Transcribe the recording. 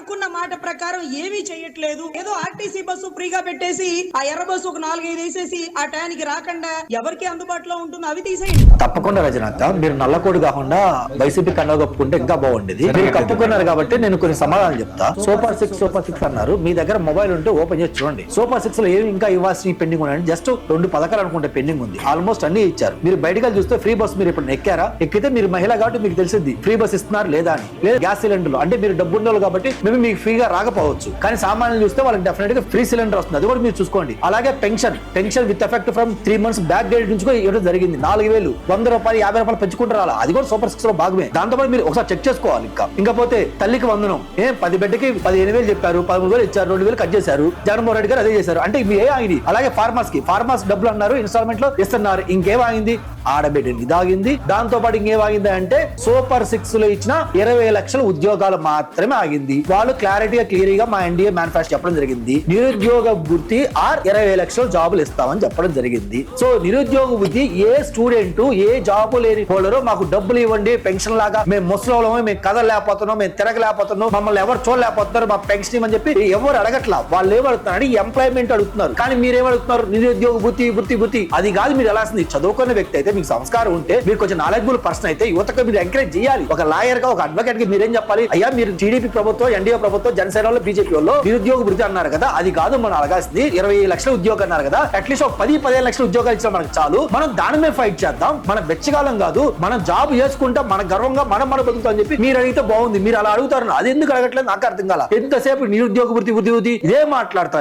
అనుకున్న మాట ప్రకారం ఏమీ చేయట్లేదు. ఏదో ఆర్టీసీ బస్సు ఫ్రీగా పెట్టేసి ఆ ఎర్ర బస్సు ఒక 4-5 వేసేసి ఆ టయానికి రాకుండా ఎవరికి అందుబాటులో ఉంటుందో అవి తీసేయండి. తప్పకుండా రజనాథ, మీరు నల్లకోడు కాకుండా వైసీపీ కండ కప్పుకుంటే ఇంకా బాగుండేది. మీరు కప్పుకున్నారు కాబట్టి నేను కొన్ని సమాధానాలు చెప్తా. సూపర్ సిక్స్ అన్నారు. మీ దగ్గర మొబైల్ ఉంటే ఓపెన్ చేసి చూడండి. సూపర్ 6 లో ఏమి ఇంకా ఇవ్వాల్సిన పెండింగ్ ఉన్నాయండి. జస్ట్ 2 పథకాలు అనుకుంటే పెండింగ్ ఉంది. ఆల్మోస్ట్ అన్ని ఇచ్చారు. మీరు బయటకు చూస్తే ఫ్రీ బస్ మీరు ఇప్పుడు ఎక్కారా? ఎక్కితే మీరు మహిళ కాబట్టి మీకు తెలిసింది ఫ్రీ బస్ ఇస్తున్నారు లేదా అని. లేదా గ్యాస్ సిలిండర్లు అంటే మీరు డబ్బు ఉండేవాళ్ళు కాబట్టి మేము మీకు ఫ్రీగా రాకపోవచ్చు, కానీ సామాన్యులు చూస్తే వాళ్ళకి డెఫినెట్ గా ఫ్రీ సిలిండర్ వస్తుంది. అది కూడా మీరు చూసుకోండి. అలాగే pension with effect from 3 months back date నుంచి కూడా ఇవ్వడం జరిగింది. 4,000 100 రూపాయలు 50 రూపాయలు పెంచుకుంటారు. అది కూడా సూపర్ 6 లో భాగమే. దాంతో పాటు మీరు ఒకసారి చెక్ చేసుకోవాలి. ఇంకా పోతే తల్లికి వందనం 10 బిడ్డకి 15,000 చెప్పారు, 13,000 ఇచ్చారు, 2,000 కట్ చేశారు. జగన్మోహన్ రెడ్డి గారు అదే చేశారు. అంటే ఇవి ఏ ఆగింది. అలాగే ఫార్మర్స్ డబ్బులు అన్నారు, ఇన్స్టాల్మెంట్ లో ఇస్తున్నారు. ఇంకేమాగింది? ఆడబిడ్డని ఇదాగింది. దాంతో పాటు ఇంకేమాగింది అంటే సూపర్ 6 లో ఇచ్చిన 20 లక్షల ఉద్యోగాలు మాత్రమే ఆగింది. వాళ్ళు క్లియర్ గా మా ఎన్డీఏ మేనిఫెస్టో చెప్పడం జరిగింది. నిరుద్యోగ వృత్తి 20 లక్షల జాబులు ఇస్తామని చెప్పడం జరిగింది. సో నిరుద్యోగ వృత్తి ఏ స్టూడెంట్ ఏ జాబు లేని హోల్డరు మాకు డబ్బులు ఇవ్వండి పెన్షన్ లాగా, మేము ముసలోళ్ళము, మేము కదలలేకపోతున్నాం, మేము తిరగలేకపోతున్నాం, మమ్మల్ని ఎవరు చూడలేకపోతున్నారు, మా పెన్షన్ ఇవ్వని చెప్పి ఎవరు అడగట్లా. వాళ్ళు ఏమడుగుతున్నారు? ఎంప్లాయ్మెంట్ అడుగుతున్నారు. కానీ మీరేమడుగుతున్నారు? నిరుద్యోగ వృత్తి. అది కాదు మీరు వెళ్ళాల్సింది. చదువుకున్న వ్యక్తి అయితే, మీకు సంస్కారం ఉంటే, మీరు కొంచెం నాలెడ్జబుల్ పర్సన్ అయితే యువతకు మీరు ఎంకరేజ్ చేయాలి. ఒక లాయర్ గా ఒక అడ్వకేట్ గా మీరేం చెప్పాలి? అయ్యా మీరు టీడీపీ ప్రభుత్వం, ఎన్డీఏ ప్రభుత్వం, జనసేన వాళ్ళు, బీజేపీ వాళ్ళు నిరుద్యోగ వృత్తి అన్నారు కదా, అది కాదు మనం అడగాల్సింది. 20 లక్షల ఉద్యోగం అన్నారు కదా, అట్లీస్ట్ ఒక 10-15 లక్షల ఉద్యోగాలు ఇచ్చినా మనకు చాలు. మనం దాని మీద ఫైట్ చేద్దాం. మనం వెచ్చగాలం కాదు, మనం జాబ్ చేసుకుంటాం, మన గర్వంగా మనం బతుకుతాం అని చెప్పి మీరు అడిగితే బాగుంది. మీరు అలా అడుగుతారు, అది ఎందుకు అడగట్లేదు నాకు అర్థం కాల. ఎంతసేపు నిరుద్యోగ వృత్తి ఇదే మాట్లాడతారు.